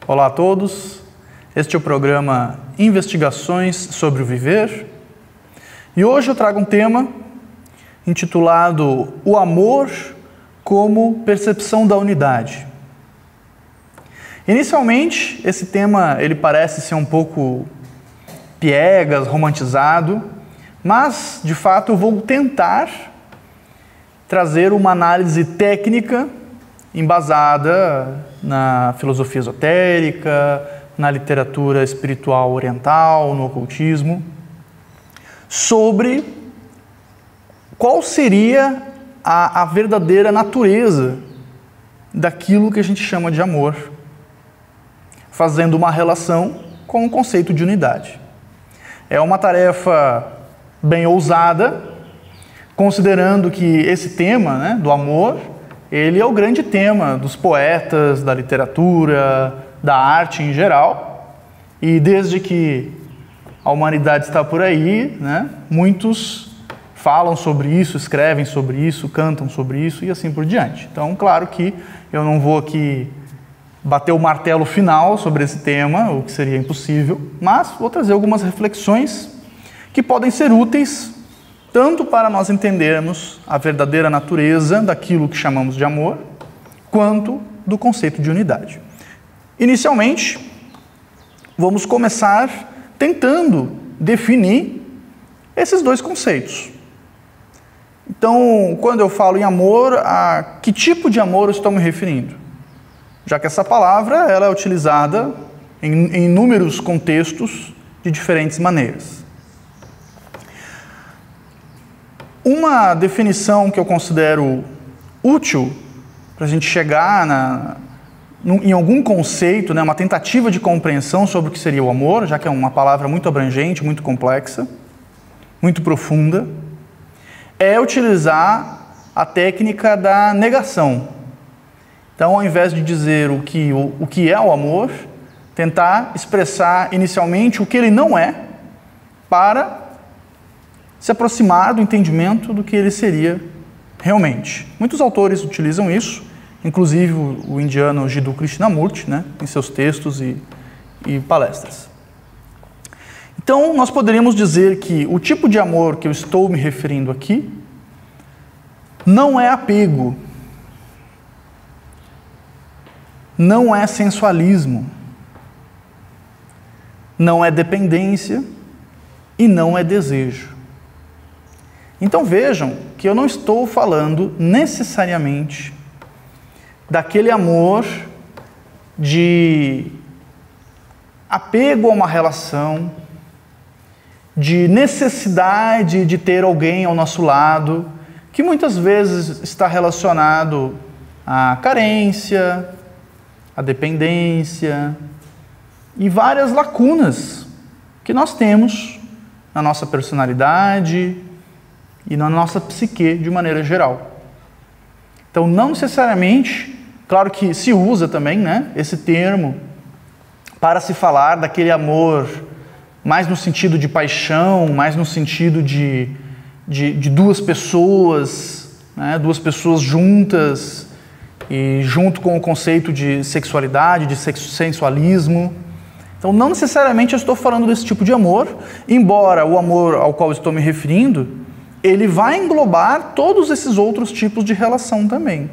Olá a todos, este é o programa Investigações sobre o Viver e hoje eu trago um tema intitulado O Amor como Percepção da Unidade. Inicialmente, esse tema ele parece ser um pouco piegas, romantizado, mas de fato eu vou tentar trazer uma análise técnica embasada na filosofia esotérica, na literatura espiritual oriental, no ocultismo, sobre qual seria a verdadeira natureza daquilo que a gente chama de amor, fazendo uma relação com o conceito de unidade. É uma tarefa bem ousada, considerando que esse tema, do amor, ele é o grande tema dos poetas, da literatura, da arte em geral. E desde que a humanidade está por aí, muitos falam sobre isso, escrevem sobre isso, cantam sobre isso e assim por diante. Então, claro que eu não vou aqui bater o martelo final sobre esse tema, o que seria impossível, mas vou trazer algumas reflexões que podem ser úteis tanto para nós entendermos a verdadeira natureza daquilo que chamamos de amor, quanto do conceito de unidade. Inicialmente, vamos começar tentando definir esses dois conceitos. Então, quando eu falo em amor, a que tipo de amor eu estou me referindo? Já que essa palavra ela é utilizada em inúmeros contextos de diferentes maneiras. Uma definição que eu considero útil para a gente chegar em algum conceito, uma tentativa de compreensão sobre o que seria o amor, já que é uma palavra muito abrangente, muito complexa, muito profunda, é utilizar a técnica da negação. Então, ao invés de dizer o que é o amor, tentar expressar inicialmente o que ele não é, para se aproximar do entendimento do que ele seria realmente. Muitos autores utilizam isso, inclusive o indiano Jiddu Krishnamurti, em seus textos e palestras. Então, nós poderíamos dizer que o tipo de amor que eu estou me referindo aqui não é apego, não é sensualismo, não é dependência e não é desejo. Então vejam que eu não estou falando necessariamente daquele amor de apego a uma relação, de necessidade de ter alguém ao nosso lado, que muitas vezes está relacionado à carência, à dependência e várias lacunas que nós temos na nossa personalidade e na nossa psique de maneira geral. Então, não necessariamente, claro que se usa também, esse termo para se falar daquele amor mais no sentido de paixão, mais no sentido de duas pessoas, duas pessoas juntas, e junto com o conceito de sexualidade, de sensualismo. Então, não necessariamente eu estou falando desse tipo de amor, embora o amor ao qual estou me referindo ele vai englobar todos esses outros tipos de relação também,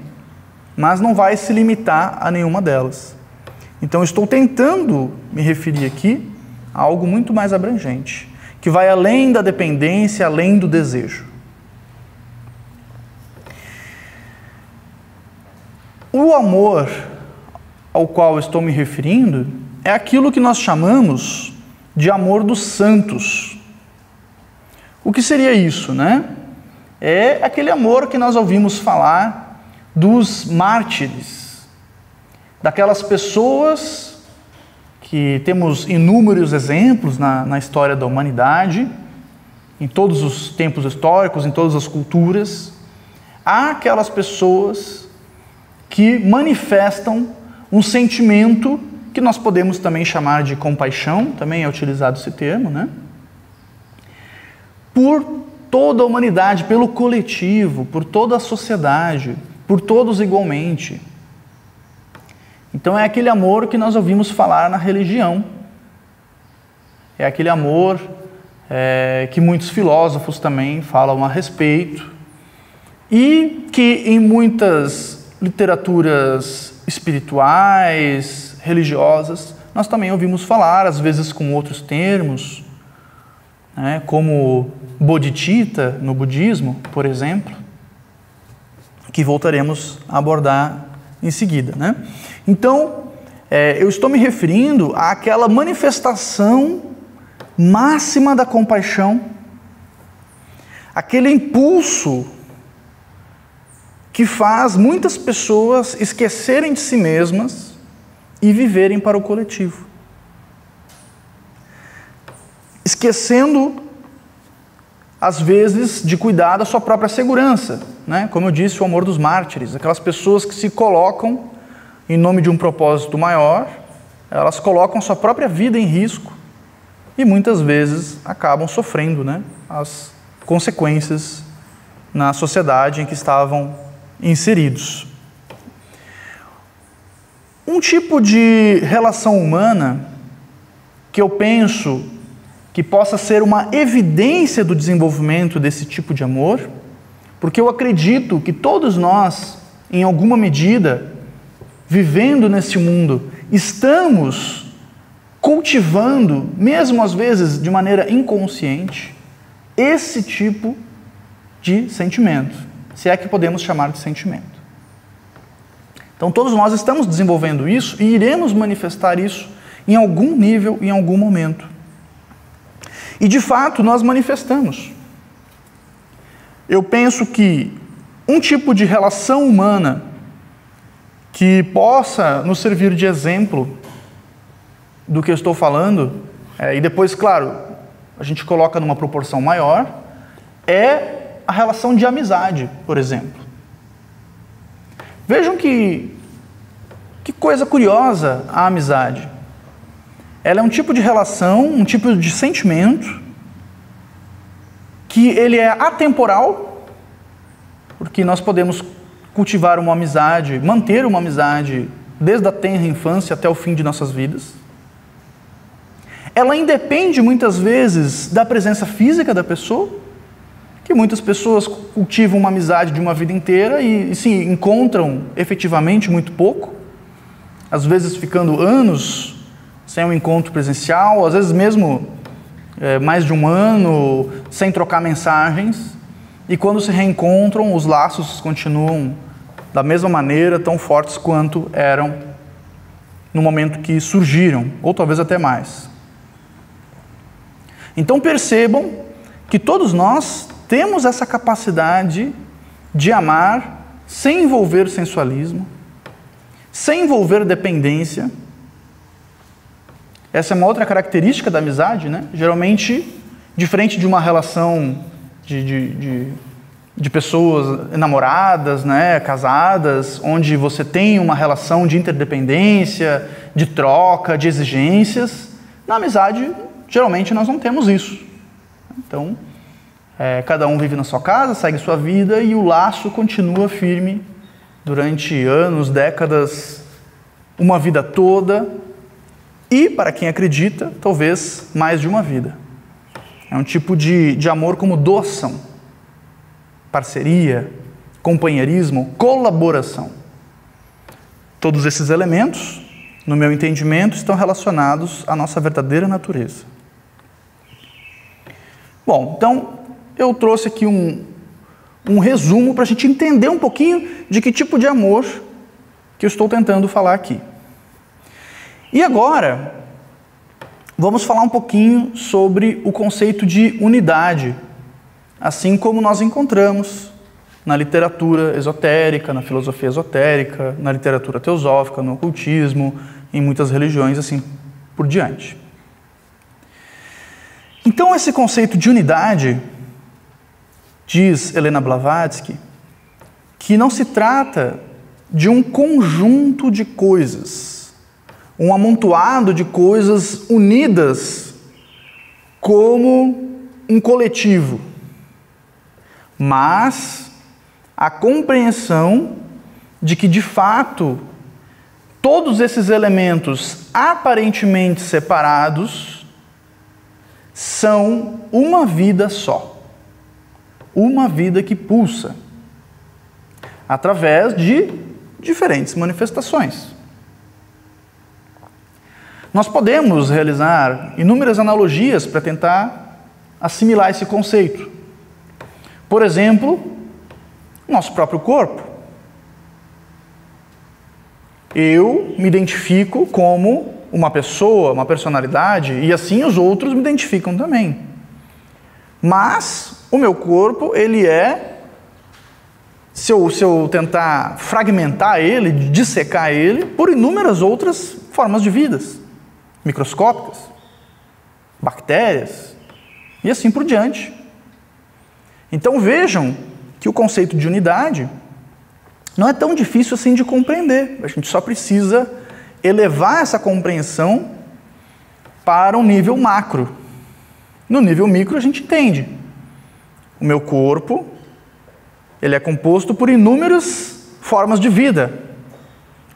mas não vai se limitar a nenhuma delas. Então, estou tentando me referir aqui a algo muito mais abrangente, que vai além da dependência, além do desejo. O amor ao qual estou me referindo é aquilo que nós chamamos de amor dos santos. O que seria isso, É aquele amor que nós ouvimos falar dos mártires, daquelas pessoas que temos inúmeros exemplos na história da humanidade, em todos os tempos históricos, em todas as culturas. Há aquelas pessoas que manifestam um sentimento que nós podemos também chamar de compaixão, também é utilizado esse termo, por toda a humanidade, pelo coletivo, por toda a sociedade, por todos igualmente. Então é aquele amor que nós ouvimos falar na religião. É aquele amor que muitos filósofos também falam a respeito e que em muitas literaturas espirituais, religiosas, nós também ouvimos falar, às vezes com outros termos, né, como bodhicitta no budismo, por exemplo, que voltaremos a abordar em seguida, né? Então, eu estou me referindo àquela manifestação máxima da compaixão, aquele impulso que faz muitas pessoas esquecerem de si mesmas e viverem para o coletivo. Esquecendo, às vezes, de cuidar da sua própria segurança, né? Como eu disse, o amor dos mártires, aquelas pessoas que se colocam em nome de um propósito maior, elas colocam sua própria vida em risco e muitas vezes acabam sofrendo, né, as consequências na sociedade em que estavam inseridos. Um tipo de relação humana que eu penso que possa ser uma evidência do desenvolvimento desse tipo de amor, porque eu acredito que todos nós, em alguma medida, vivendo nesse mundo, estamos cultivando, mesmo às vezes de maneira inconsciente, esse tipo de sentimento, se é que podemos chamar de sentimento. Então todos nós estamos desenvolvendo isso e iremos manifestar isso em algum nível, em algum momento. E de fato nós manifestamos. Eu penso que um tipo de relação humana que possa nos servir de exemplo do que eu estou falando, e depois, claro, a gente coloca numa proporção maior, é a relação de amizade, por exemplo. Vejam que coisa curiosa a amizade. Ela é um tipo de relação, um tipo de sentimento, que ele é atemporal, porque nós podemos cultivar uma amizade, manter uma amizade desde a tenra infância até o fim de nossas vidas. Ela independe muitas vezes da presença física da pessoa, que muitas pessoas cultivam uma amizade de uma vida inteira e se encontram efetivamente muito pouco, às vezes ficando anos sem um encontro presencial, às vezes mesmo mais de um ano sem trocar mensagens, e quando se reencontram, os laços continuam da mesma maneira, tão fortes quanto eram no momento que surgiram, ou talvez até mais. Então percebam que todos nós temos essa capacidade de amar sem envolver sensualismo, sem envolver dependência. Essa é uma outra característica da amizade, né? Geralmente, diferente de uma relação de pessoas namoradas, né, casadas, onde você tem uma relação de interdependência, de troca, de exigências, na amizade, geralmente nós não temos isso. Então, cada um vive na sua casa, segue sua vida e o laço continua firme durante anos, décadas, uma vida toda e, para quem acredita, talvez mais de uma vida. É um tipo de amor como doação, parceria, companheirismo, colaboração. Todos esses elementos, no meu entendimento, estão relacionados à nossa verdadeira natureza. Bom, então eu trouxe aqui um resumo para a gente entender um pouquinho de que tipo de amor que eu estou tentando falar aqui. E agora, vamos falar um pouquinho sobre o conceito de unidade, assim como nós encontramos na literatura esotérica, na filosofia esotérica, na literatura teosófica, no ocultismo, em muitas religiões, assim por diante. Então, esse conceito de unidade, diz Helena Blavatsky, que não se trata de um conjunto de coisas, um amontoado de coisas unidas como um coletivo, mas a compreensão de que, de fato, todos esses elementos aparentemente separados são uma vida só. Uma vida que pulsa através de diferentes manifestações. Nós podemos realizar inúmeras analogias para tentar assimilar esse conceito. Por exemplo, nosso próprio corpo. Eu me identifico como uma pessoa, uma personalidade, e assim os outros me identificam também. Mas o meu corpo, ele é, se eu tentar fragmentar ele, dissecar ele, por inúmeras outras formas de vidas, microscópicas, bactérias, e assim por diante. Então vejam que o conceito de unidade não é tão difícil assim de compreender. A gente só precisa elevar essa compreensão para um nível macro. No nível micro a gente entende. O meu corpo, ele é composto por inúmeras formas de vida,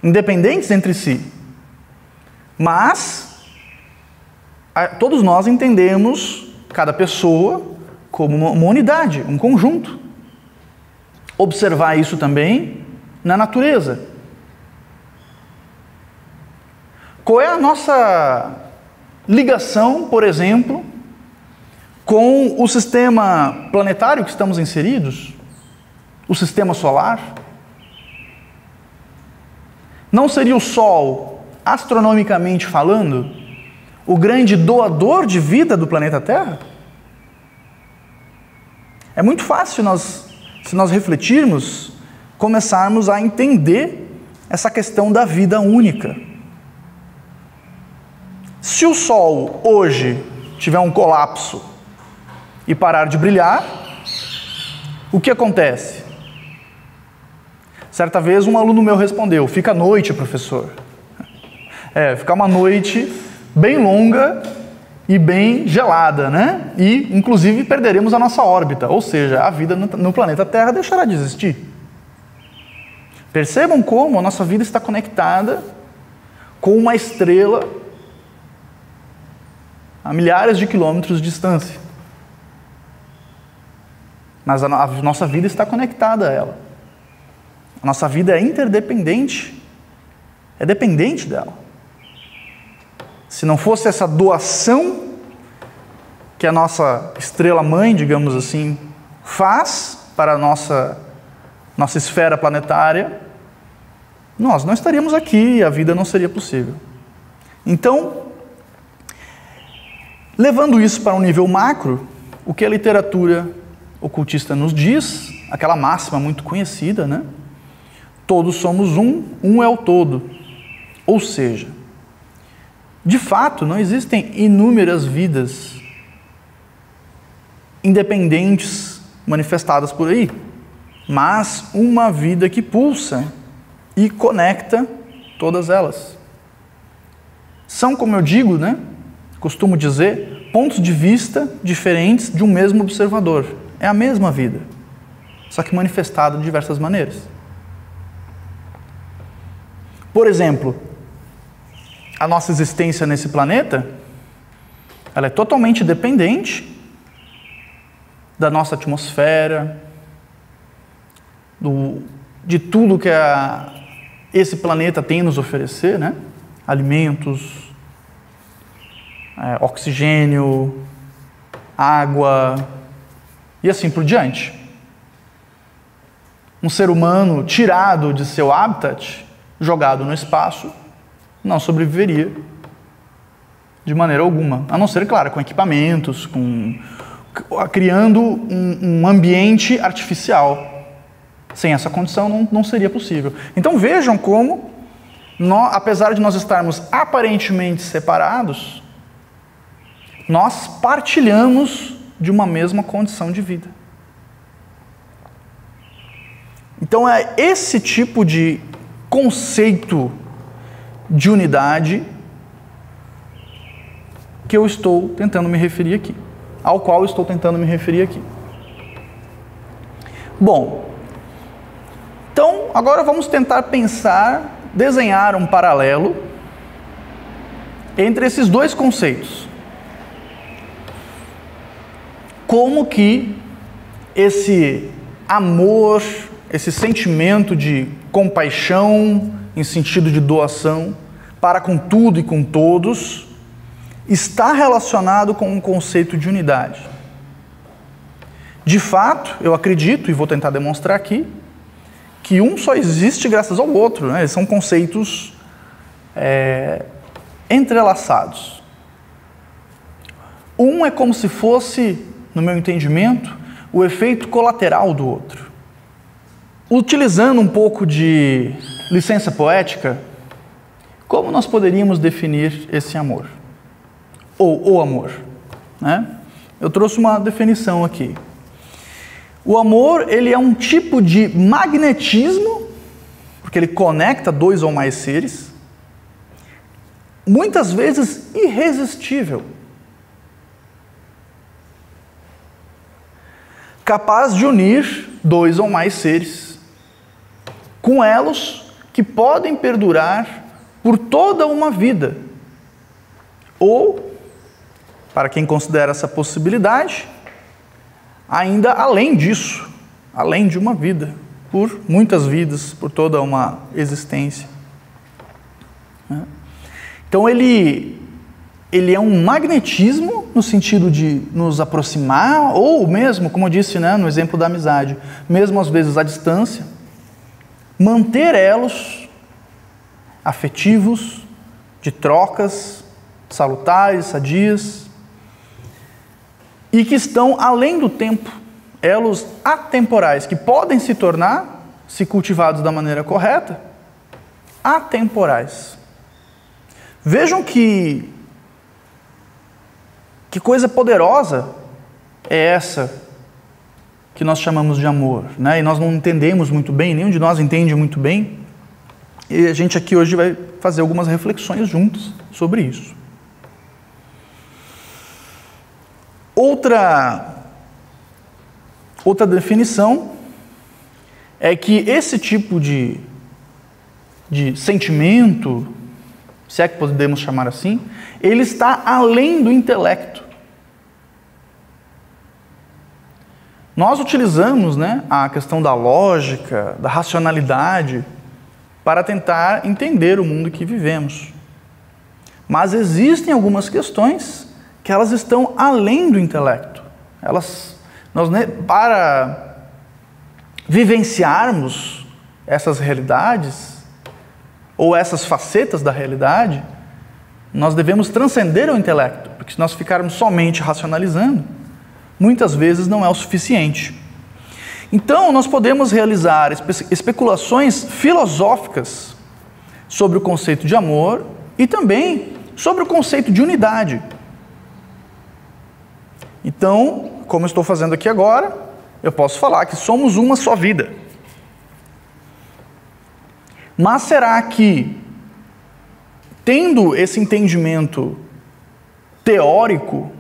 independentes entre si. Mas todos nós entendemos cada pessoa como uma unidade, um conjunto. Observar isso também na natureza. Qual é a nossa ligação, por exemplo, com o sistema planetário que estamos inseridos? O sistema solar? Não seria o Sol, astronomicamente falando, o grande doador de vida do planeta Terra? É muito fácil se nós refletirmos, começarmos a entender essa questão da vida única. Se o Sol hoje tiver um colapso e parar de brilhar, o que acontece? Certa vez um aluno meu respondeu: fica à noite, professor. Fica uma noite bem longa e bem gelada, né? E, inclusive, perderemos a nossa órbita, ou seja, a vida no planeta Terra deixará de existir. Percebam como a nossa vida está conectada com uma estrela a milhares de quilômetros de distância. Mas a nossa vida está conectada a ela. A nossa vida é interdependente, é dependente dela. Se não fosse essa doação que a nossa estrela-mãe, digamos assim, faz para a nossa esfera planetária, nós não estaríamos aqui e a vida não seria possível. Então, levando isso para um nível macro, o que a literatura ocultista nos diz, aquela máxima muito conhecida, né? Todos somos um é o todo. Ou seja, de fato, não existem inúmeras vidas independentes manifestadas por aí, mas uma vida que pulsa e conecta todas elas. São, como eu digo, né? Costumo dizer, pontos de vista diferentes de um mesmo observador. É a mesma vida, só que manifestada de diversas maneiras. Por exemplo, a nossa existência nesse planeta, ela é totalmente dependente da nossa atmosfera, de tudo que esse planeta tem a nos oferecer, né? Alimentos, oxigênio, água e assim por diante. Um ser humano tirado de seu habitat, jogado no espaço, não sobreviveria de maneira alguma, a não ser, claro, com equipamentos, criando um ambiente artificial. Sem essa condição não seria possível. Então vejam como, apesar de nós estarmos aparentemente separados, nós partilhamos de uma mesma condição de vida. Então é esse tipo de conceito de unidade que eu estou tentando me referir aqui, ao qual eu estou tentando me referir aqui. Bom, então agora vamos tentar pensar desenhar um paralelo entre esses dois conceitos. Como que esse amor, esse sentimento de compaixão em sentido de doação para com tudo e com todos está relacionado com um conceito de unidade. De fato, eu acredito, e vou tentar demonstrar aqui, que um só existe graças ao outro, né? Eles são conceitos entrelaçados. Um é como se fosse, no meu entendimento, o efeito colateral do outro. Utilizando um pouco de licença poética, como nós poderíamos definir esse amor? Ou o amor, né? Eu trouxe uma definição aqui. O amor, ele é um tipo de magnetismo, porque ele conecta dois ou mais seres, muitas vezes irresistível, capaz de unir dois ou mais seres, com elos que podem perdurar por toda uma vida. Ou, para quem considera essa possibilidade, ainda além disso, além de uma vida, por muitas vidas, por toda uma existência. Então ele é um magnetismo no sentido de nos aproximar, ou mesmo, como eu disse, né, no exemplo da amizade, mesmo às vezes à distância, manter elos afetivos, de trocas salutares, sadias, e que estão além do tempo, elos atemporais, que podem se tornar, se cultivados da maneira correta, atemporais. Vejam que coisa poderosa é essa que nós chamamos de amor, né? E nós não entendemos muito bem, nenhum de nós entende muito bem, e a gente aqui hoje vai fazer algumas reflexões juntos sobre isso. Outra definição é que esse tipo de sentimento, se é que podemos chamar assim, ele está além do intelecto. Nós utilizamos, né, a questão da lógica, da racionalidade, para tentar entender o mundo que vivemos. Mas existem algumas questões que elas estão além do intelecto. Para vivenciarmos essas realidades, ou essas facetas da realidade, nós devemos transcender o intelecto, porque se nós ficarmos somente racionalizando, muitas vezes não é o suficiente. Então, nós podemos realizar especulações filosóficas sobre o conceito de amor e também sobre o conceito de unidade. Então, como eu estou fazendo aqui agora, eu posso falar que somos uma só vida. Mas será que, tendo esse entendimento teórico,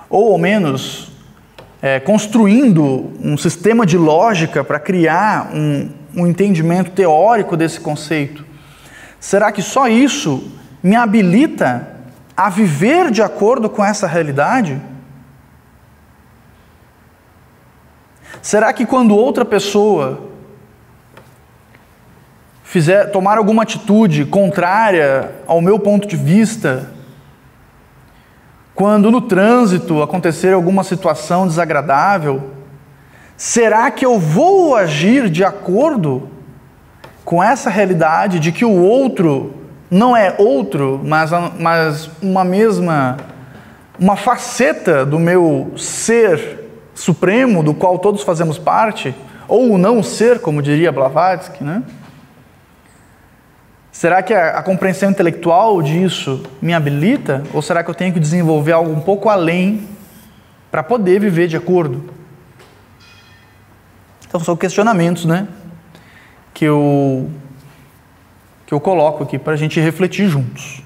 ou ao menos construindo um sistema de lógica para criar um entendimento teórico desse conceito, será que só isso me habilita a viver de acordo com essa realidade? Será que quando outra pessoa tomar alguma atitude contrária ao meu ponto de vista, quando no trânsito acontecer alguma situação desagradável, será que eu vou agir de acordo com essa realidade de que o outro não é outro, mas uma faceta do meu ser supremo, do qual todos fazemos parte, ou o não ser, como diria Blavatsky, né? Será que a compreensão intelectual disso me habilita? Ou será que eu tenho que desenvolver algo um pouco além para poder viver de acordo? Então são questionamentos, né, que eu coloco aqui para a gente refletir juntos.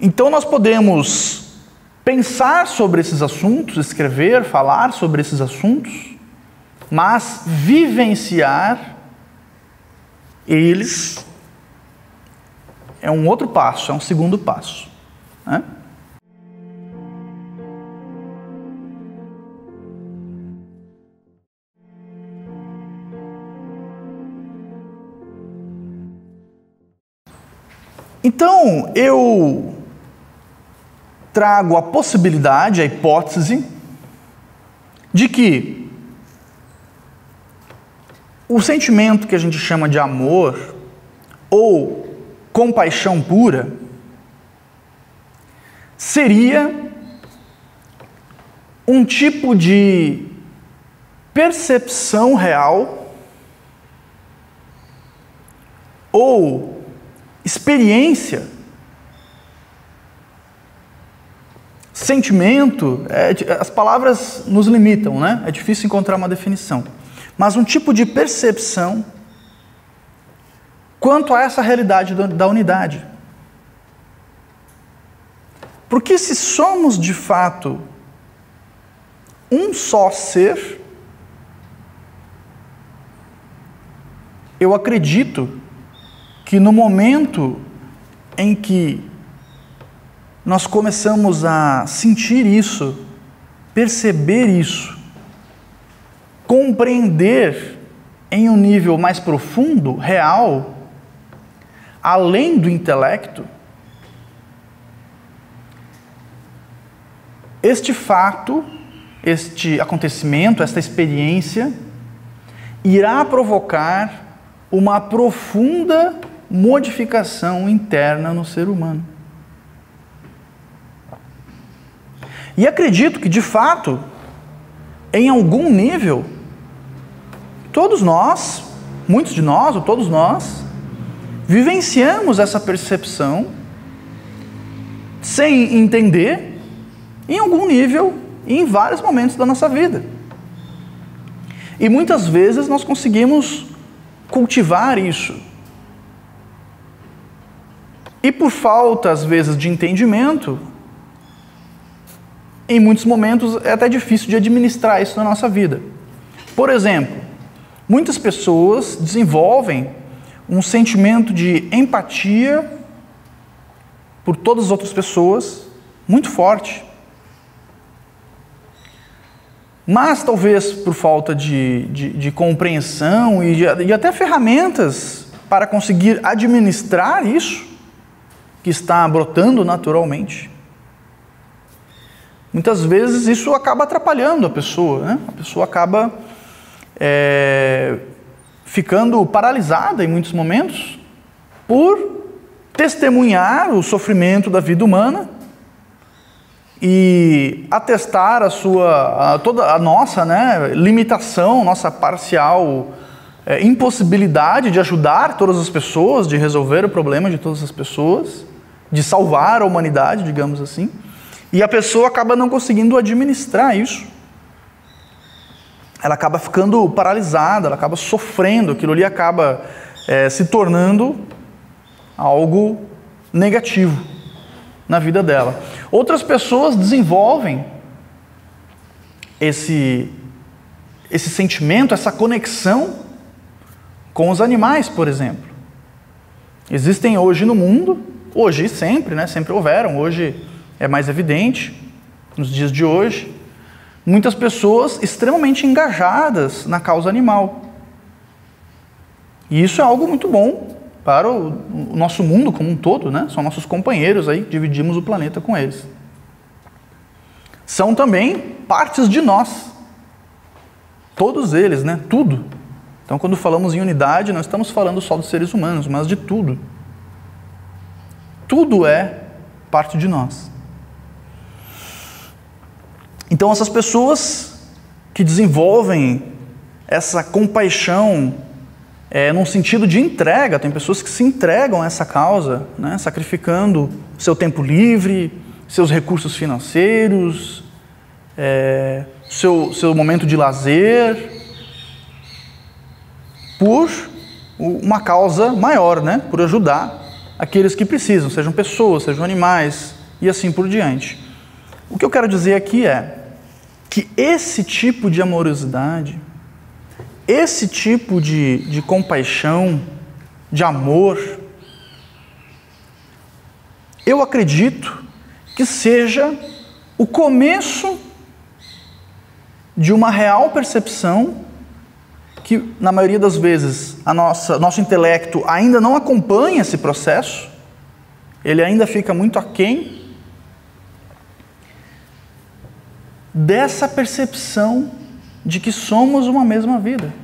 Então nós podemos pensar sobre esses assuntos, escrever, falar sobre esses assuntos, mas vivenciar eles é um outro passo, é um segundo passo, né? Então, eu trago a possibilidade, a hipótese, de que o sentimento que a gente chama de amor ou compaixão pura seria um tipo de percepção real ou experiência, sentimento, as palavras nos limitam, né? É difícil encontrar uma definição. Mas um tipo de percepção quanto a essa realidade da unidade. Porque se somos de fato um só ser, eu acredito que no momento em que nós começamos a sentir isso, perceber isso, compreender em um nível mais profundo, real, além do intelecto, este fato, este acontecimento, esta experiência, irá provocar uma profunda modificação interna no ser humano. E acredito que, de fato, em algum nível, todos nós, muitos de nós, ou todos nós, vivenciamos essa percepção sem entender, em algum nível e em vários momentos da nossa vida. E muitas vezes nós conseguimos cultivar isso. E por falta, às vezes, de entendimento, em muitos momentos é até difícil de administrar isso na nossa vida. Por exemplo, muitas pessoas desenvolvem um sentimento de empatia por todas as outras pessoas muito forte. Mas talvez por falta de compreensão e até ferramentas para conseguir administrar isso que está brotando naturalmente. Muitas vezes isso acaba atrapalhando a pessoa, né? A pessoa acaba ficando paralisada em muitos momentos por testemunhar o sofrimento da vida humana e atestar toda a nossa, né, limitação, nossa parcial impossibilidade de ajudar todas as pessoas, de resolver o problema de todas as pessoas, de salvar a humanidade, digamos assim. E a pessoa acaba não conseguindo administrar isso. Ela acaba ficando paralisada, ela acaba sofrendo, aquilo ali acaba se tornando algo negativo na vida dela. Outras pessoas desenvolvem esse sentimento, essa conexão com os animais, por exemplo. Existem hoje no mundo, hoje e sempre, né? Sempre houveram, hoje é mais evidente, nos dias de hoje, muitas pessoas extremamente engajadas na causa animal. E isso é algo muito bom para o nosso mundo como um todo, né? São nossos companheiros aí, dividimos o planeta com eles. São também partes de nós. Todos eles, né? Tudo. Então, quando falamos em unidade, não estamos falando só dos seres humanos, mas de tudo. Tudo é parte de nós. Então, essas pessoas que desenvolvem essa compaixão num sentido de entrega, tem pessoas que se entregam a essa causa, né, sacrificando seu tempo livre, seus recursos financeiros, seu momento de lazer, por uma causa maior, né, por ajudar aqueles que precisam, sejam pessoas, sejam animais e assim por diante. O que eu quero dizer aqui é que esse tipo de amorosidade, esse tipo de compaixão, de amor, eu acredito que seja o começo de uma real percepção que, na maioria das vezes, nosso intelecto ainda não acompanha esse processo, ele ainda fica muito aquém dessa percepção de que somos uma mesma vida.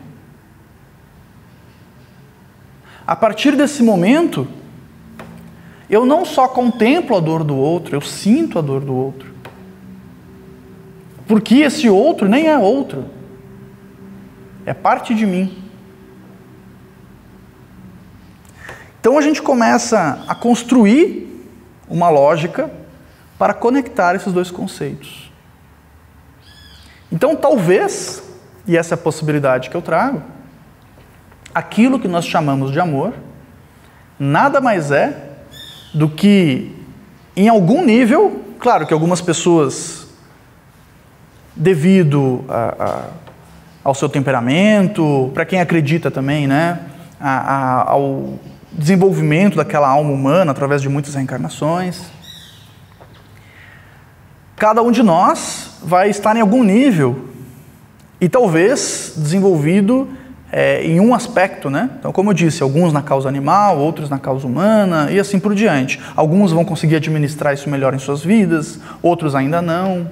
A partir desse momento, eu não só contemplo a dor do outro, eu sinto a dor do outro. Porque esse outro nem é outro. É parte de mim. Então a gente começa a construir uma lógica para conectar esses dois conceitos. Então talvez, e essa é a possibilidade que eu trago, aquilo que nós chamamos de amor, nada mais é do que, em algum nível, claro que algumas pessoas, devido ao seu temperamento, para quem acredita também, né, ao desenvolvimento daquela alma humana através de muitas reencarnações, cada um de nós vai estar em algum nível e talvez desenvolvido em um aspecto, né? Então, como eu disse, alguns na causa animal, outros na causa humana e assim por diante. Alguns vão conseguir administrar isso melhor em suas vidas, outros ainda não.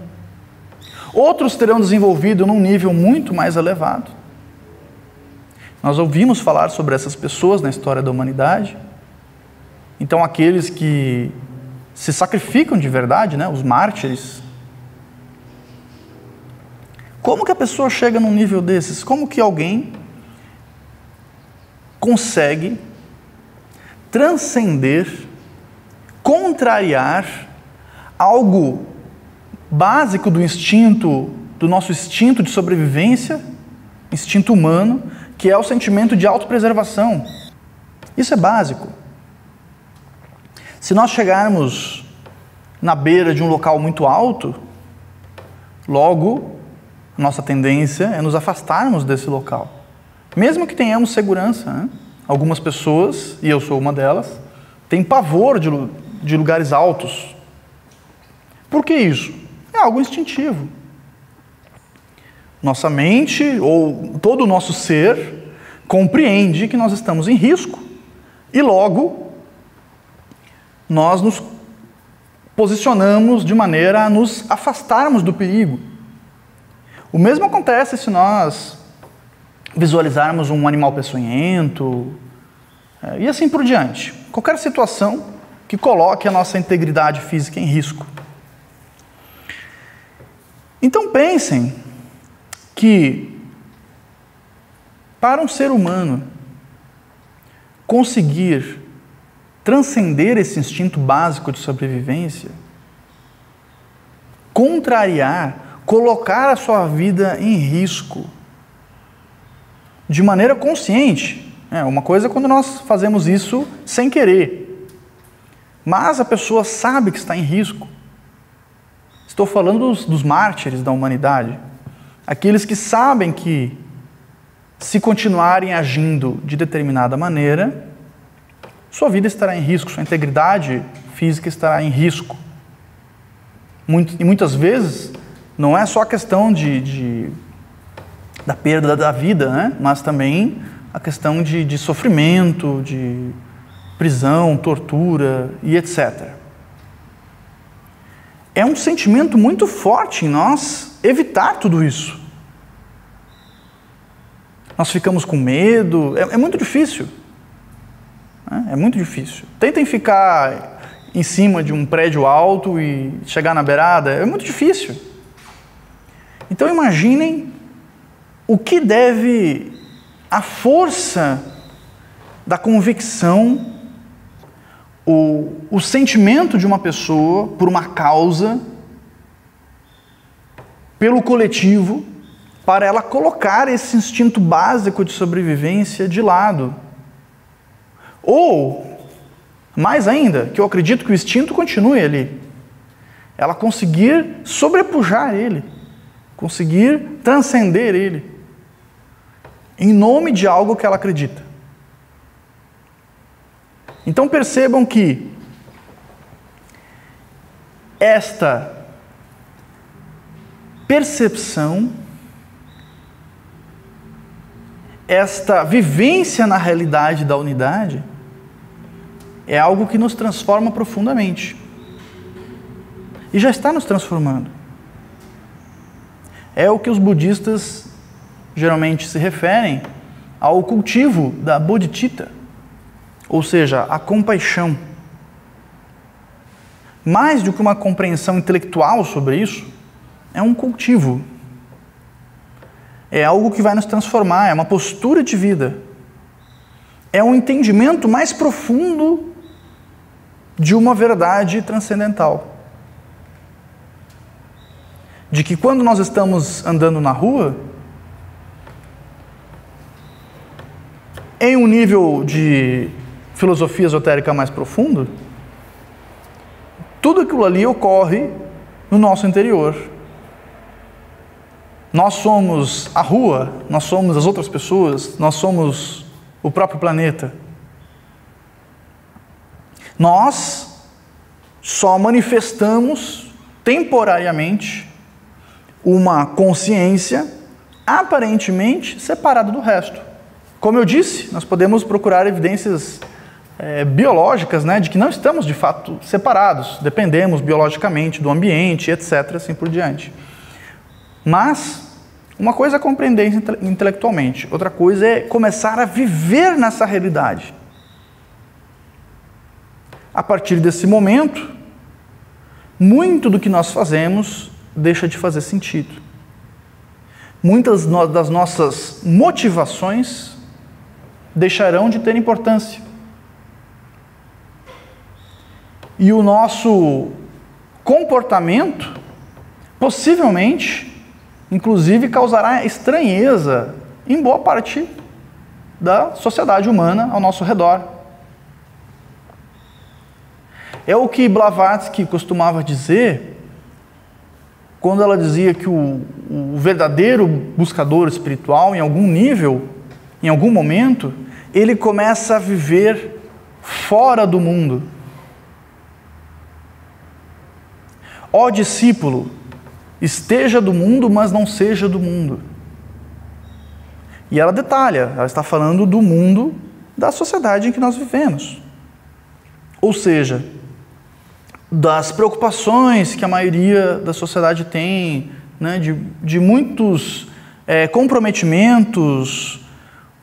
Outros terão desenvolvido num nível muito mais elevado. Nós ouvimos falar sobre essas pessoas na história da humanidade. Então, aqueles que se sacrificam de verdade, né? Os mártires. Como que a pessoa chega num nível desses? Como que alguém consegue transcender, contrariar algo básico do instinto, do nosso instinto de sobrevivência, instinto humano, que é o sentimento de autopreservação. Isso é básico. Se nós chegarmos na beira de um local muito alto, logo, nossa tendência é nos afastarmos desse local. Mesmo que tenhamos segurança, né? Algumas pessoas, e eu sou uma delas, têm pavor de lugares altos. Por que isso? É algo instintivo. Nossa mente, ou todo o nosso ser, compreende que nós estamos em risco. E logo, nós nos posicionamos de maneira a nos afastarmos do perigo. O mesmo acontece se nós visualizarmos um animal peçonhento, e assim por diante. Qualquer situação que coloque a nossa integridade física em risco. Então pensem que, para um ser humano conseguir transcender esse instinto básico de sobrevivência, contrariar, colocar a sua vida em risco, de maneira consciente. Uma coisa é quando nós fazemos isso sem querer. Mas a pessoa sabe que está em risco. Estou falando dos mártires da humanidade. Aqueles que sabem que, se continuarem agindo de determinada maneira, sua vida estará em risco, sua integridade física estará em risco. E muitas vezes, não é só a questão da perda da vida, né? Mas também a questão de sofrimento, de prisão, tortura e etc. É um sentimento muito forte em nós evitar tudo isso. Nós ficamos com medo, é muito difícil. É muito difícil. Tentem ficar em cima de um prédio alto e chegar na beirada, é muito difícil. Então imaginem o que deve a força da convicção, o sentimento de uma pessoa por uma causa, pelo coletivo, para ela colocar esse instinto básico de sobrevivência de lado. Ou, mais ainda, que eu acredito que o instinto continue ali, ela conseguir sobrepujar ele, conseguir transcender ele, em nome de algo que ela acredita. Então percebam que esta percepção, esta vivência na realidade da unidade é algo que nos transforma profundamente. E já está nos transformando. É o que os budistas geralmente se referem ao cultivo da bodhicitta, ou seja, a compaixão. Mais do que uma compreensão intelectual sobre isso, é um cultivo. É algo que vai nos transformar, é uma postura de vida. É um entendimento mais profundo de uma verdade transcendental. De que quando nós estamos andando na rua, em um nível de filosofia esotérica mais profundo, tudo aquilo ali ocorre no nosso interior. Nós somos a rua, nós somos as outras pessoas, nós somos o próprio planeta. Nós só manifestamos temporariamente uma consciência aparentemente separada do resto. Como eu disse, nós podemos procurar evidências biológicas, né, de que não estamos de fato separados, dependemos biologicamente do ambiente, etc., assim por diante. Mas uma coisa é compreender intelectualmente, outra coisa é começar a viver nessa realidade. A partir desse momento, muito do que nós fazemos deixa de fazer sentido. Muitas das nossas motivações deixarão de ter importância. E o nosso comportamento, possivelmente, inclusive, causará estranheza em boa parte da sociedade humana ao nosso redor. É o que Blavatsky costumava dizer quando ela dizia que o verdadeiro buscador espiritual, em algum nível, em algum momento, ele começa a viver fora do mundo. Ó discípulo, esteja do mundo, mas não seja do mundo. E ela detalha, ela está falando do mundo da sociedade em que nós vivemos. Ou seja, das preocupações que a maioria da sociedade tem, né, de muitos comprometimentos,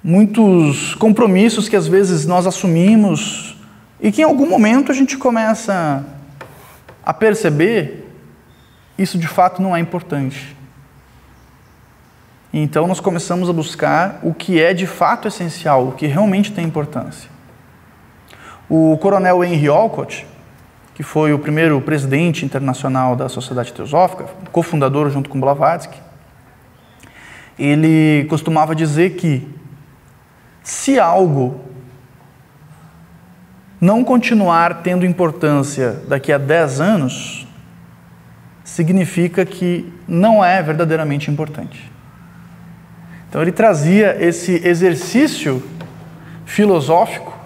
muitos compromissos que às vezes nós assumimos e que em algum momento a gente começa a perceber isso de fato não é importante. Então nós começamos a buscar o que é de fato essencial, o que realmente tem importância. O coronel Henry Olcott, que foi o primeiro presidente internacional da Sociedade Teosófica, cofundador junto com Blavatsky, ele costumava dizer que se algo não continuar tendo importância daqui a 10 anos, significa que não é verdadeiramente importante. Então ele trazia esse exercício filosófico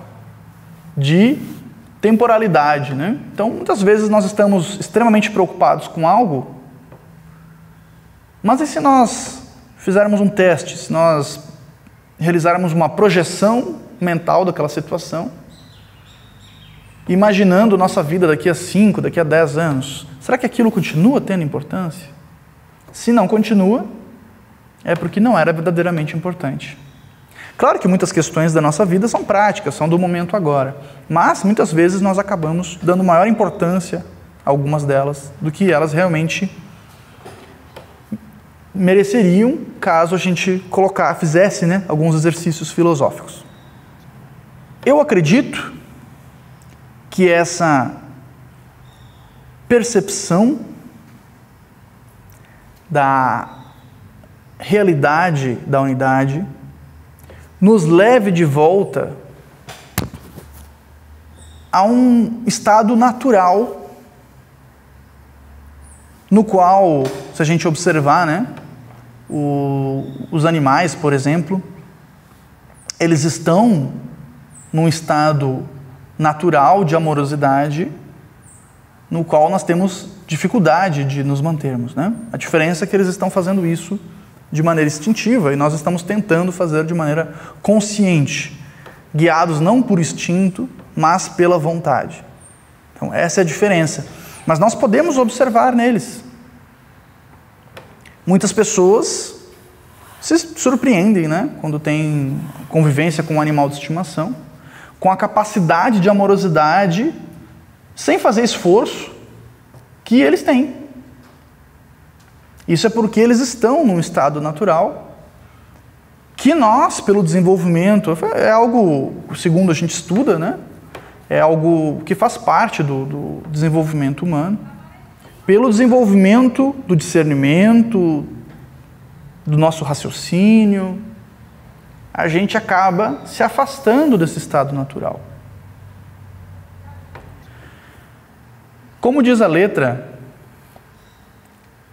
de temporalidade, né? Então, muitas vezes nós estamos extremamente preocupados com algo, mas e se nós fizermos um teste, se nós realizarmos uma projeção mental daquela situação, imaginando nossa vida daqui a 5, daqui a 10 anos, será que aquilo continua tendo importância? Se não continua, é porque não era verdadeiramente importante. Claro que muitas questões da nossa vida são práticas, são do momento agora, mas muitas vezes nós acabamos dando maior importância a algumas delas do que elas realmente mereceriam caso a gente fizesse, né, alguns exercícios filosóficos. Eu acredito que essa percepção da realidade da unidade nos leve de volta a um estado natural no qual, se a gente observar, né, os animais, por exemplo, eles estão num estado natural de amorosidade no qual nós temos dificuldade de nos mantermos, né? A diferença é que eles estão fazendo isso de maneira instintiva e nós estamos tentando fazer de maneira consciente, guiados não por instinto, mas pela vontade. Então essa é a diferença. Mas nós podemos observar neles. Muitas pessoas se surpreendem, né, quando tem convivência com um animal de estimação, com a capacidade de amorosidade, sem fazer esforço, que eles têm. Isso é porque eles estão num estado natural que nós, pelo desenvolvimento, é algo, segundo a gente estuda, né, é algo que faz parte do desenvolvimento humano, pelo desenvolvimento do discernimento, do nosso raciocínio, a gente acaba se afastando desse estado natural. Como diz a letra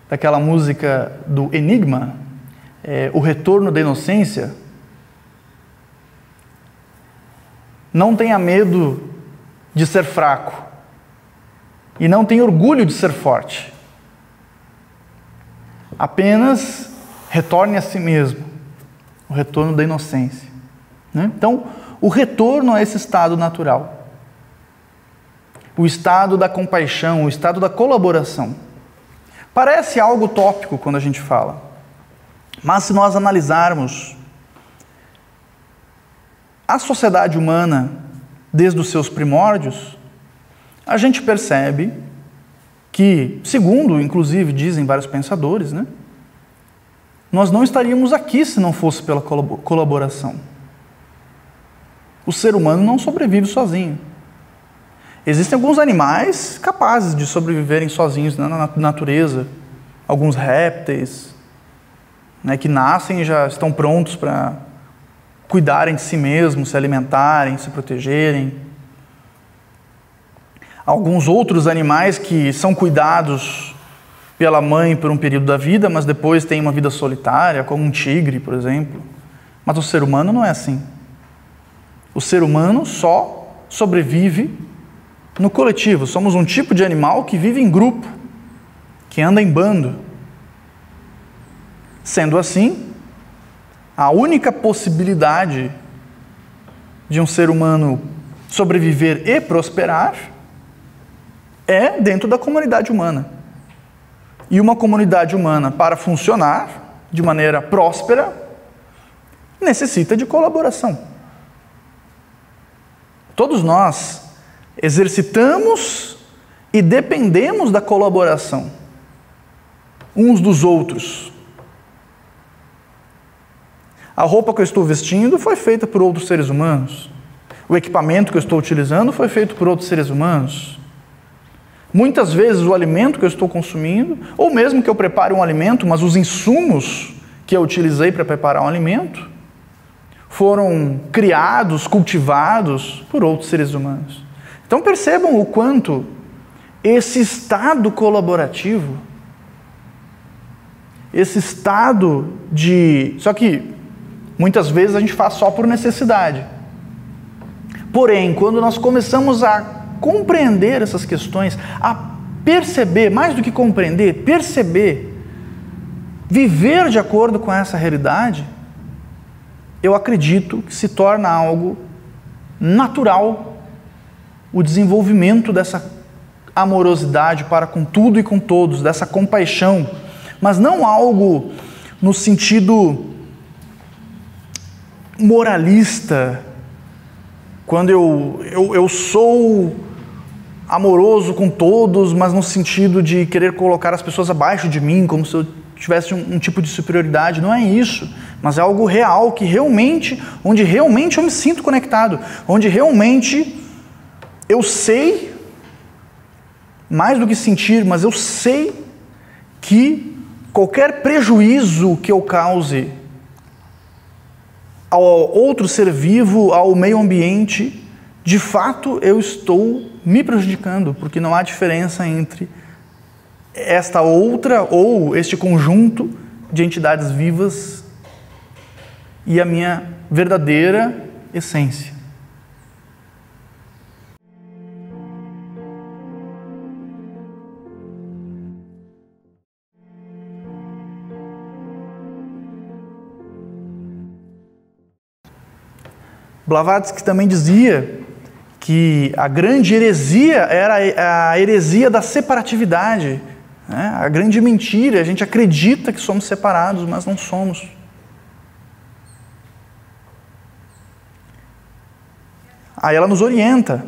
daquela música do Enigma, o retorno da inocência, não tenha medo de ser fraco e não tenha orgulho de ser forte. Apenas retorne a si mesmo, o retorno da inocência, né? Então, o retorno a esse estado natural, o estado da compaixão, o estado da colaboração. Parece algo utópico quando a gente fala, mas se nós analisarmos a sociedade humana desde os seus primórdios, a gente percebe que, segundo, inclusive, dizem vários pensadores, né, nós não estaríamos aqui se não fosse pela colaboração. O ser humano não sobrevive sozinho. Existem alguns animais capazes de sobreviverem sozinhos na natureza, alguns répteis, né, que nascem e já estão prontos para cuidarem de si mesmos, se alimentarem, se protegerem. Alguns outros animais que são cuidados pela mãe por um período da vida, mas depois têm uma vida solitária, como um tigre, por exemplo. Mas o ser humano não é assim. O ser humano só sobrevive no coletivo. Somos um tipo de animal que vive em grupo, que anda em bando. Sendo assim, a única possibilidade de um ser humano sobreviver e prosperar é dentro da comunidade humana. E uma comunidade humana, para funcionar de maneira próspera, necessita de colaboração. Todos nós exercitamos e dependemos da colaboração uns dos outros. A roupa que eu estou vestindo foi feita por outros seres humanos. O equipamento que eu estou utilizando foi feito por outros seres humanos. Muitas vezes o alimento que eu estou consumindo, ou mesmo que eu prepare um alimento, mas os insumos que eu utilizei para preparar um alimento, foram criados, cultivados por outros seres humanos. Então percebam o quanto esse estado colaborativo, esse estado de... Só que muitas vezes a gente faz só por necessidade. Porém, quando nós começamos a compreender essas questões, a perceber, mais do que compreender, perceber, viver de acordo com essa realidade, eu acredito que se torna algo natural o desenvolvimento dessa amorosidade para com tudo e com todos, dessa compaixão, mas não algo no sentido moralista, quando eu sou amoroso com todos, mas no sentido de querer colocar as pessoas abaixo de mim, como se eu tivesse um tipo de superioridade. Não é isso, mas é algo real, que realmente, onde realmente eu me sinto conectado, onde realmente eu sei, mais do que sentir, mas eu sei que qualquer prejuízo que eu cause ao outro ser vivo, ao meio ambiente, de fato eu estou me prejudicando, porque não há diferença entre esta outra ou este conjunto de entidades vivas e a minha verdadeira essência. Blavatsky também dizia que a grande heresia era a heresia da separatividade, né? A grande mentira, a gente acredita que somos separados, mas não somos. Aí ela nos orienta: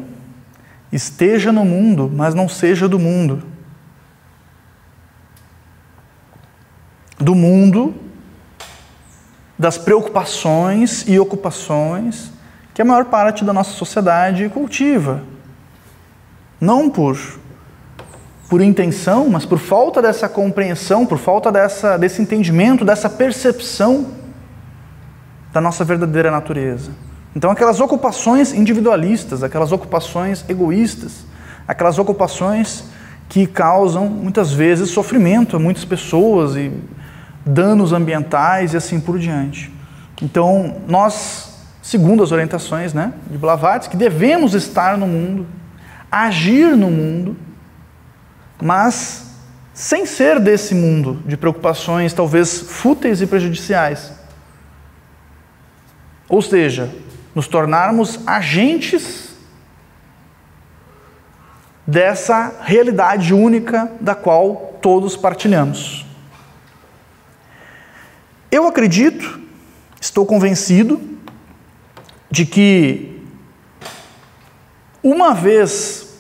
esteja no mundo, mas não seja do mundo. Do mundo, das preocupações e ocupações que a maior parte da nossa sociedade cultiva. Não por intenção, mas por falta dessa compreensão, por falta desse entendimento, dessa percepção da nossa verdadeira natureza. Então, aquelas ocupações individualistas, aquelas ocupações egoístas, aquelas ocupações que causam, muitas vezes, sofrimento a muitas pessoas e danos ambientais e assim por diante. Então, nós, segundo as orientações, né, de Blavatsky, devemos estar no mundo, agir no mundo, mas sem ser desse mundo de preocupações talvez fúteis e prejudiciais. Ou seja, nos tornarmos agentes dessa realidade única da qual todos partilhamos. Eu acredito, estou convencido, de que uma vez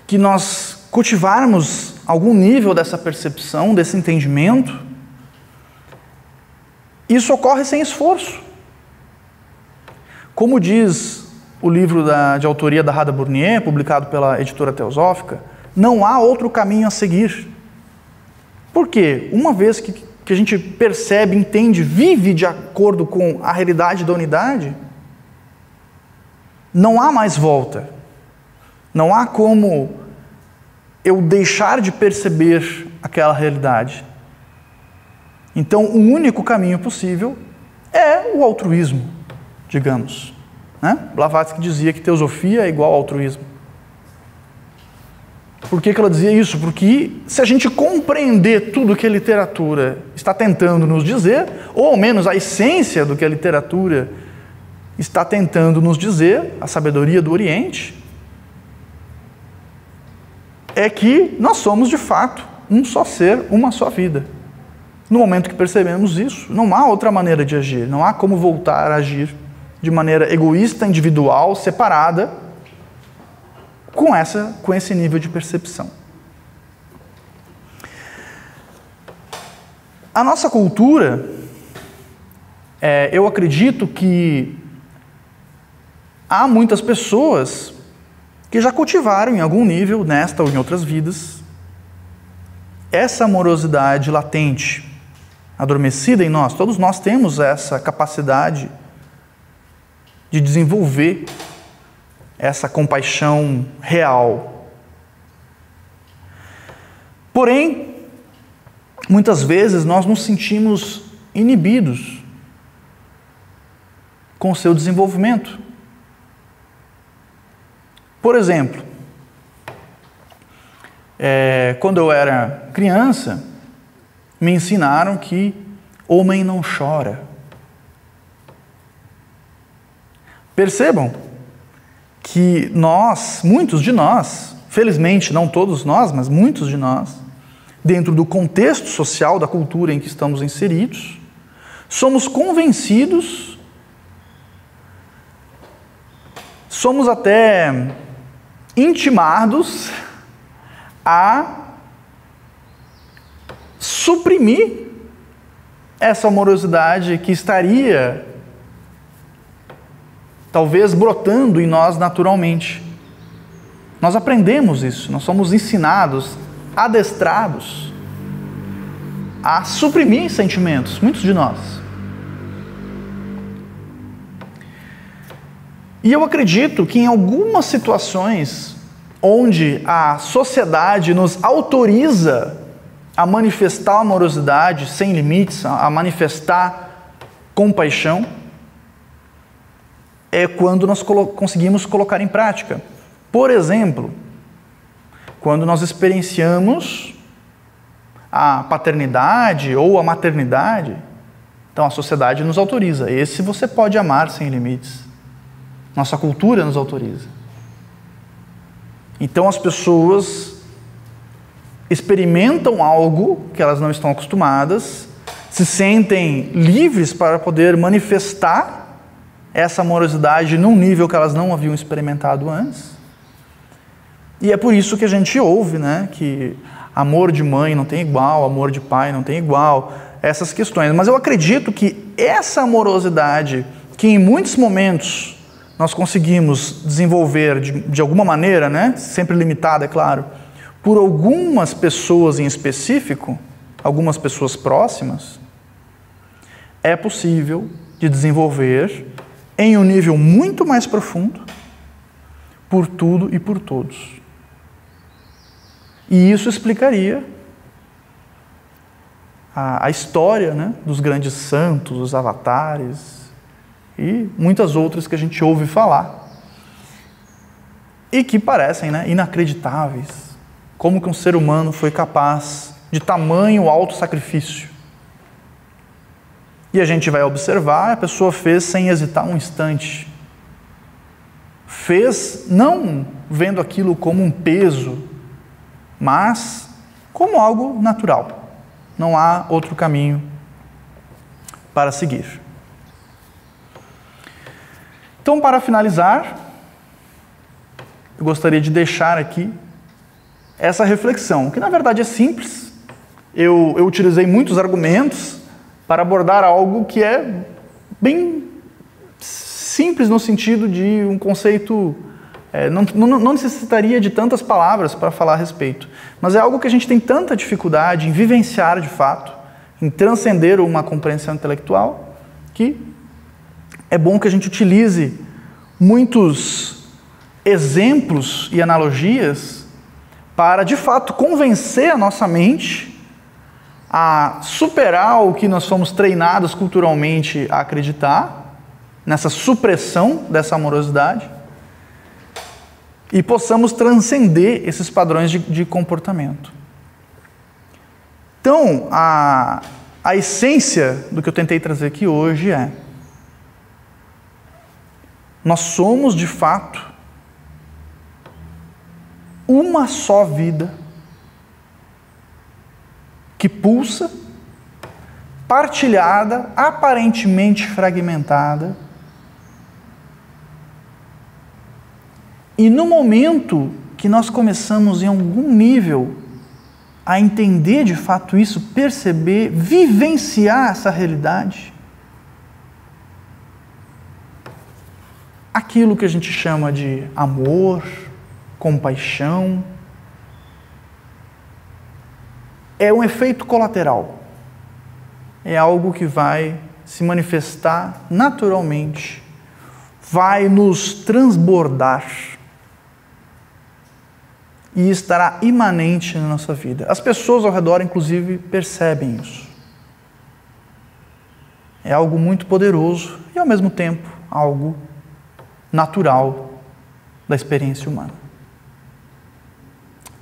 que nós cultivarmos algum nível dessa percepção, desse entendimento, isso ocorre sem esforço. Como diz o livro de autoria da Radha Burnier, publicado pela editora Teosófica, não há outro caminho a seguir. Por quê? Uma vez que a gente percebe, entende, vive de acordo com a realidade da unidade, não há mais volta. Não há como eu deixar de perceber aquela realidade. Então, o único caminho possível é o altruísmo, digamos. Né? Blavatsky dizia que teosofia é igual ao altruísmo. Por que ela dizia isso? Porque se a gente compreender tudo que a literatura está tentando nos dizer, ou ao menos a essência do que a literatura está tentando nos dizer, a sabedoria do Oriente, é que nós somos de fato um só ser, uma só vida. No momento que percebemos isso, não há outra maneira de agir, não há como voltar a agir de maneira egoísta, individual, separada, com esse nível de percepção. A nossa cultura, eu acredito que há muitas pessoas que já cultivaram em algum nível, nesta ou em outras vidas, essa amorosidade latente, adormecida em nós. Todos nós temos essa capacidade de desenvolver essa compaixão real. Porém, muitas vezes nós nos sentimos inibidos com o seu desenvolvimento. Por exemplo, quando eu era criança, me ensinaram que homem não chora. Percebam que nós, muitos de nós, felizmente não todos nós, mas muitos de nós, dentro do contexto social, da cultura em que estamos inseridos, somos convencidos, somos até intimados a suprimir essa amorosidade que estaria talvez brotando em nós naturalmente. Nós aprendemos isso, nós somos ensinados, adestrados a suprimir sentimentos, muitos de nós. E eu acredito que em algumas situações onde a sociedade nos autoriza a manifestar amorosidade sem limites, a manifestar compaixão, é quando nós conseguimos colocar em prática. Por exemplo, quando nós experienciamos a paternidade ou a maternidade, então a sociedade nos autoriza. Esse você pode amar sem limites. nossa cultura nos autoriza. Então as pessoas experimentam algo que elas não estão acostumadas, se sentem livres para poder manifestar essa amorosidade num nível que elas não haviam experimentado antes. E é por isso que a gente ouve, né, que amor de mãe não tem igual, amor de pai não tem igual, essas questões. Mas eu acredito que essa amorosidade, que em muitos momentos nós conseguimos desenvolver de alguma maneira, né, sempre limitada, é claro, por algumas pessoas em específico, algumas pessoas próximas, é possível de desenvolver em um nível muito mais profundo, por tudo e por todos. E isso explicaria a história, né, dos grandes santos, dos avatares e muitas outras que a gente ouve falar e que parecem, né, inacreditáveis. Como que um ser humano foi capaz de tamanho auto-sacrifício? E a gente vai observar, a pessoa fez sem hesitar um instante. Fez não vendo aquilo como um peso, mas como algo natural. Não há outro caminho para seguir. Então, para finalizar, eu gostaria de deixar aqui essa reflexão, que na verdade é simples. Eu utilizei muitos argumentos para abordar algo que é bem simples no sentido de um conceito, não necessitaria de tantas palavras para falar a respeito, mas é algo que a gente tem tanta dificuldade em vivenciar de fato, em transcender uma compreensão intelectual, que é bom que a gente utilize muitos exemplos e analogias para, de fato, convencer a nossa mente a superar o que nós fomos treinados culturalmente a acreditar, nessa supressão dessa amorosidade, e possamos transcender esses padrões de comportamento. Então, a essência do que eu tentei trazer aqui hoje é: nós somos, de fato, uma só vida que pulsa, partilhada, aparentemente fragmentada, e no momento que nós começamos em algum nível a entender de fato isso, perceber, vivenciar essa realidade, aquilo que a gente chama de amor, compaixão, é um efeito colateral. É algo que vai se manifestar naturalmente, vai nos transbordar e estará imanente na nossa vida. As pessoas ao redor, inclusive, percebem isso. É algo muito poderoso e, ao mesmo tempo, algo natural da experiência humana.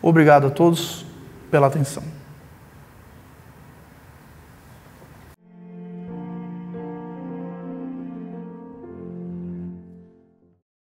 Obrigado a todos pela atenção.